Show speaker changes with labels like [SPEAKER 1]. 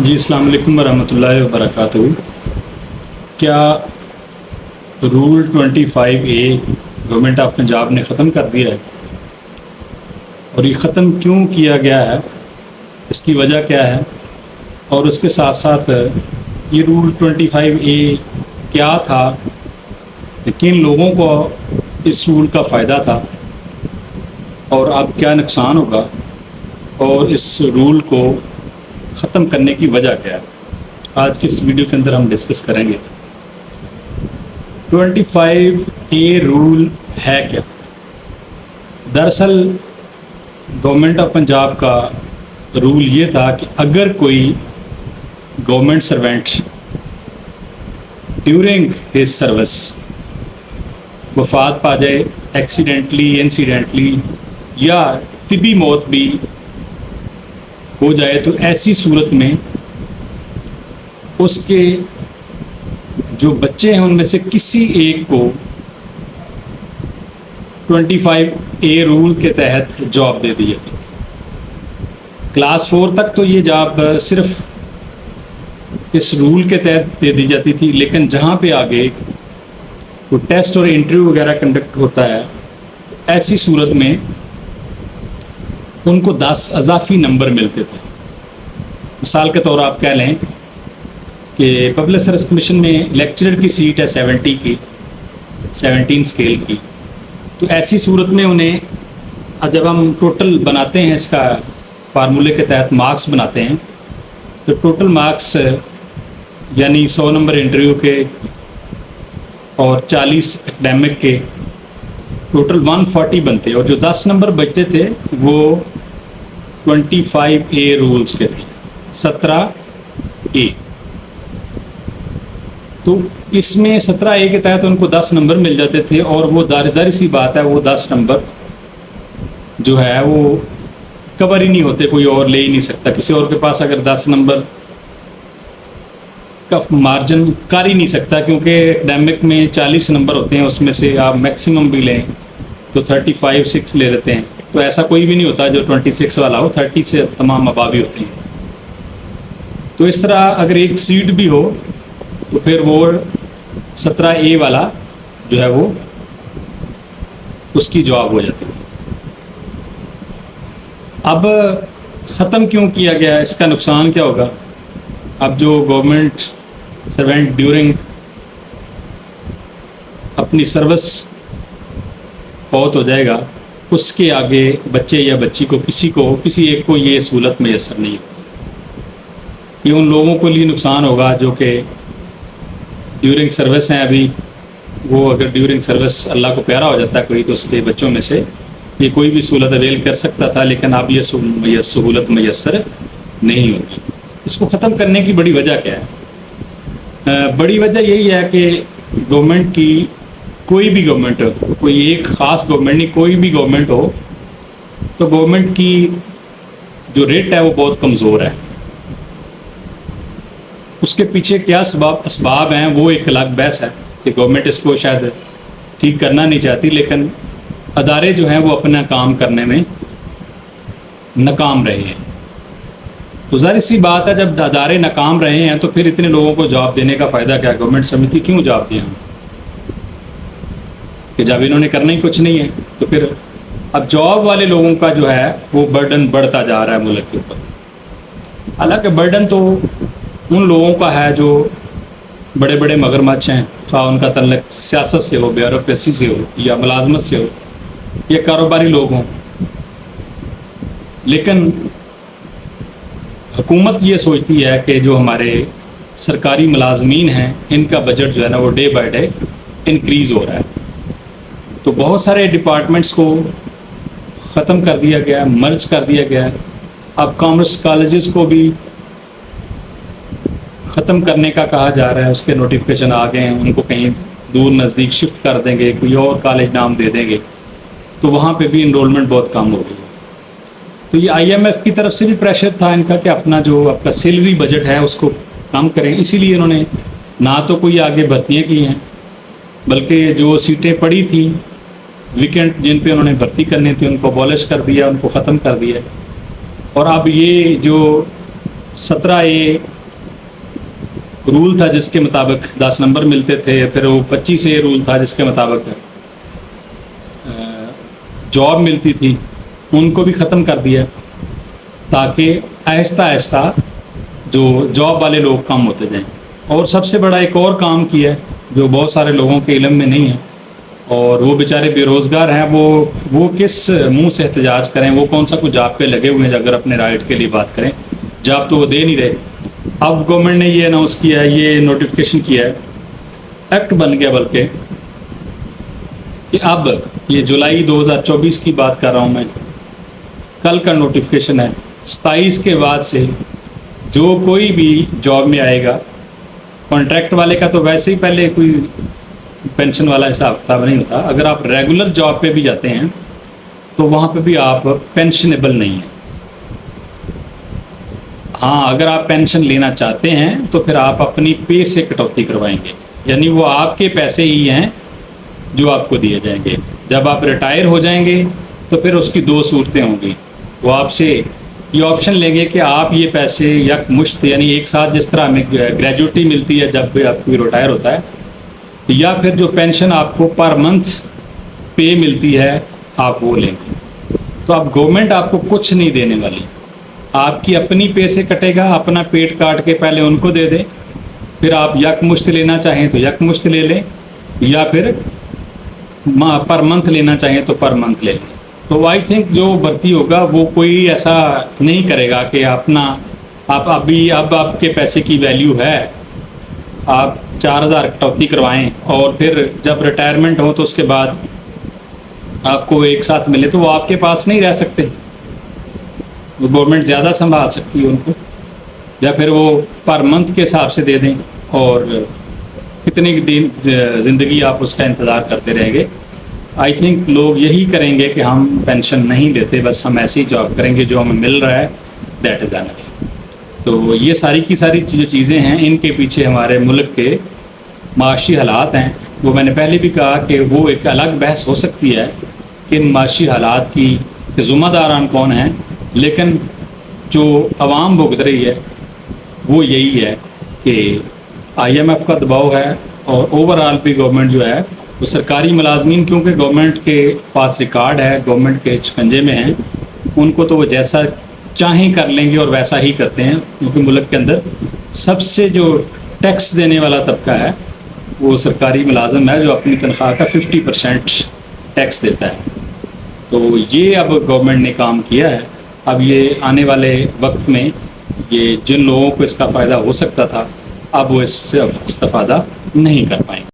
[SPEAKER 1] جی السلام علیکم ورحمۃ اللہ وبرکاتہ۔ کیا role 25A government of Punjab نے ختم کر دیا ہے؟ اور یہ ختم کیوں کیا گیا ہے، اس کی وجہ کیا ہے؟ اور اس کے ساتھ ساتھ یہ رول 25A کیا تھا، کن لوگوں کو اس رول کا فائدہ تھا اور اب کیا نقصان ہوگا، اور اس رول کو ختم کرنے کی وجہ کیا ہے، آج کی اس ویڈیو کے اندر ہم ڈسکس کریں گے۔ 25A رول ہے کیا؟ دراصل گورنمنٹ آف پنجاب کا رول یہ تھا کہ اگر کوئی government servant during his service وفات پا جائے، ایکسیڈنٹلی، انسیڈنٹلی یا طبی موت بھی ہو جائے، تو ایسی صورت میں اس کے جو بچے ہیں ان میں سے کسی ایک کو 25A رول کے تحت جاب دے دی جاتی تھی۔ کلاس 4 تک تو یہ جاب صرف اس رول کے تحت دے دی جاتی تھی، لیکن جہاں پہ آگے وہ ٹیسٹ اور انٹرویو وغیرہ کنڈکٹ ہوتا ہے، ایسی صورت میں ان کو 10 اضافی نمبر ملتے تھے۔ مثال کے طور آپ کہہ لیں کہ پبلک سروس کمیشن میں لیکچرر کی سیٹ ہے 70 کی، 17 اسکیل کی، تو ایسی صورت میں انہیں جب ہم ٹوٹل بناتے ہیں، اس کا فارمولے کے تحت مارکس بناتے ہیں، تو ٹوٹل مارکس یعنی 100 نمبر انٹرویو کے اور 40 اکیڈمک کے، ٹوٹل 140 بنتے، اور جو 10 نمبر بچتے تھے وہ 25A رولز کے تھے، 17A۔ تو اس میں 17A کے تحت ان کو 10 نمبر مل جاتے تھے، اور وہ ظاہر سی بات ہے وہ 10 نمبر جو ہے وہ کور ہی نہیں ہوتے، کوئی اور لے ہی نہیں سکتا۔ کسی اور کے پاس اگر 10 نمبر کا مارجن کر ہی نہیں سکتا، کیونکہ اکیڈمک میں 40 نمبر ہوتے ہیں، اس میں سے آپ میکسیمم بھی لیں تو 35-6 لے لیتے ہیں، تو ایسا کوئی بھی نہیں ہوتا جو 26 والا ہو، 30 سے تمام ابابی ہوتے ہیں۔ تو اس طرح اگر ایک سیٹ بھی ہو تو پھر وہ 17A والا جو ہے وہ اس کی جواب ہو جاتی ہے۔ اب ختم کیوں کیا گیا، اس کا نقصان کیا ہوگا؟ اب جو گورنمنٹ سروینٹ ڈیورنگ اپنی سروس فوت ہو جائے گا، اس کے آگے بچے یا بچی کو کسی ایک کو یہ سہولت میسر نہیں ہوگی۔ یہ ان لوگوں کے لیے نقصان ہوگا جو کہ ڈیورنگ سروس ہیں ابھی، وہ اگر ڈیورنگ سروس اللہ کو پیارا ہو جاتا ہے کوئی، تو اس کے بچوں میں سے یہ کوئی بھی سہولت اویل کر سکتا تھا، لیکن اب یہ سہولت میسر نہیں ہوگی۔ اس کو ختم کرنے کی بڑی وجہ کیا ہے؟ بڑی وجہ یہی ہے کہ گورنمنٹ کی کوئی بھی گورنمنٹ ہو، کوئی ایک خاص گورنمنٹ نہیں، کوئی بھی گورنمنٹ ہو، تو گورنمنٹ کی جو ریٹ ہے وہ بہت کمزور ہے۔ اس کے پیچھے کیا اسباب ہیں وہ ایک الگ بحث ہے کہ گورنمنٹ اس کو شاید ٹھیک کرنا نہیں چاہتی، لیکن ادارے جو ہیں وہ اپنا کام کرنے میں ناکام رہے ہیں۔ تو ظاہر سی بات ہے جب ادارے ناکام رہے ہیں تو پھر اتنے لوگوں کو جاب دینے کا فائدہ کیا؟ گورنمنٹ سمیتی کیوں جاب دیا کہ جب انہوں نے کرنا ہی کچھ نہیں ہے؟ تو پھر اب جاب والے لوگوں کا جو ہے وہ برڈن بڑھتا جا رہا ہے ملک کے اوپر۔ حالانکہ برڈن تو ان لوگوں کا ہے جو بڑے بڑے مگرمچھ ہیں، خواہ ان کا تعلق سیاست سے ہو، بیوروکریسی سے ہو، یا ملازمت سے ہو، یا کاروباری لوگ ہوں۔ لیکن حکومت یہ سوچتی ہے کہ جو ہمارے سرکاری ملازمین ہیں ان کا بجٹ جو ہے نا وہ ڈے بائی ڈے انکریز ہو رہا ہے، تو بہت سارے ڈپارٹمنٹس کو ختم کر دیا گیا، مرج کر دیا گیا ہے۔ اب کامرس کالجز کو بھی ختم کرنے کا کہا جا رہا ہے، اس کے نوٹیفیکیشن آ گئے ہیں، ان کو کہیں دور نزدیک شفٹ کر دیں گے، کوئی اور کالج نام دے دیں گے، تو وہاں پہ بھی انرولمنٹ بہت کم ہو گئی ہے۔ تو یہ IMF کی طرف سے بھی پریشر تھا ان کا کہ اپنا جو آپ کا سیلری بجٹ ہے اس کو کم کریں، اسی لیے انہوں نے نہ تو کوئی آگے بھرتیاں کی ہیں، بلکہ جو سیٹیں پڑی تھیں ویکنٹ جن پہ انہوں نے بھرتی کرنی تھی ان کو abolish کر دیا، ان کو ختم کر دیا۔ اور اب یہ جو 17A رول تھا جس کے مطابق 10 نمبر ملتے تھے، پھر وہ 25 سے رول تھا جس کے مطابق جاب ملتی تھی، ان کو بھی ختم کر دیا تاکہ آہستہ آہستہ جو جاب والے لوگ کم ہوتے جائیں۔ اور سب سے بڑا ایک اور کام کیا ہے جو بہت سارے لوگوں کے علم میں نہیں ہے، اور وہ بیچارے بے روزگار ہیں، وہ کس منہ سے احتجاج کریں، وہ کون سا کوئی جاب پہ لگے ہوئے ہیں اگر اپنے رائٹ کے لیے بات کریں، جاب تو وہ دے نہیں رہے۔ اب گورنمنٹ نے یہ اناؤنس کیا ہے، یہ نوٹیفیکیشن کیا ہے، ایکٹ بن گیا بلکہ، کہ اب یہ جولائی 2024 کی بات کر رہا ہوں میں، کل کا نوٹیفیکیشن ہے، 27 کے بعد سے جو کوئی بھی جاب میں آئے گا، کانٹریکٹ والے کا تو ویسے ہی پہلے کوئی پینشن والا حساب کتاب نہیں ہوتا، اگر آپ ریگولر جاب پہ بھی جاتے ہیں تو وہاں پہ بھی آپ پینشنیبل نہیں ہیں۔ ہاں، اگر آپ پینشن لینا چاہتے ہیں تو پھر آپ اپنی پے سے کٹوتی کروائیں گے، یعنی وہ آپ کے پیسے ہی ہیں جو آپ کو دیے جائیں گے۔ جب آپ ریٹائر ہو جائیں گے تو پھر اس کی 2 صورتیں ہوں گی، وہ آپ سے یہ آپشن لیں گے کہ آپ یہ پیسے یک مشت، یعنی ایک ساتھ، جس طرح ہمیں گریجویٹی ملتی ہے جب بھی آپ کو ریٹائر ہوتا ہے، یا پھر جو پینشن آپ کو پر منتھ پے ملتی ہے آپ وہ لیں گے۔ تو اب گورنمنٹ آپ کو کچھ نہیں دینے والی، آپ کی اپنی پے سے کٹے گا، اپنا پیٹ کاٹ کے پہلے ان کو دے دیں، پھر آپ یک مشت لینا چاہیں تو یک مشت لے لیں، یا پھر پر منتھ لینا چاہیں تو پر منتھ لے لیں۔ تو آئی تھنک جو بھرتی ہوگا وہ کوئی ایسا نہیں کرے گا کہ اب آپ کے پیسے کی ویلیو ہے، آپ 4000 کٹوتی کروائیں اور پھر جب ریٹائرمنٹ ہو تو اس کے بعد آپ کو ایک ساتھ ملے، تو وہ آپ کے پاس نہیں رہ سکتے، وہ گورنمنٹ زیادہ سنبھال سکتی ہے ان کو، یا پھر وہ پر منتھ کے حساب سے دے دیں، اور کتنے دن زندگی آپ اس کا انتظار کرتے رہیں گے۔ آئی تھنک لوگ یہی کریں گے کہ ہم پینشن نہیں لیتے، بس ہم ایسی جاب کریں گے جو ہمیں مل رہا ہے، دیٹ از انف۔ تو یہ ساری کی ساری جو چیزیں ہیں، ان کے پیچھے ہمارے ملک کے معاشی حالات ہیں۔ وہ میں نے پہلے بھی کہا کہ وہ ایک الگ بحث ہو سکتی ہے کہ ان معاشی حالات کی کہ ذمہ داران کون ہیں، لیکن جو عوام بھگت رہی ہے وہ یہی ہے کہ IMF کا دباؤ ہے، اور اوور آل بھی گورنمنٹ جو ہے وہ سرکاری ملازمین، کیونکہ گورنمنٹ کے پاس ریکارڈ ہے، گورنمنٹ کے شکنجے میں ہیں، ان کو تو وہ جیسا چاہیں کر لیں گے اور ویسا ہی کرتے ہیں، کیونکہ ملک کے اندر سب سے جو ٹیکس دینے والا طبقہ ہے وہ سرکاری ملازم ہے، جو اپنی تنخواہ کا 50% ٹیکس دیتا ہے۔ تو یہ اب گورنمنٹ نے کام کیا ہے، اب یہ آنے والے وقت میں یہ جن لوگوں کو اس کا فائدہ ہو سکتا تھا، اب وہ اس سے استفادہ نہیں کر پائیں گے۔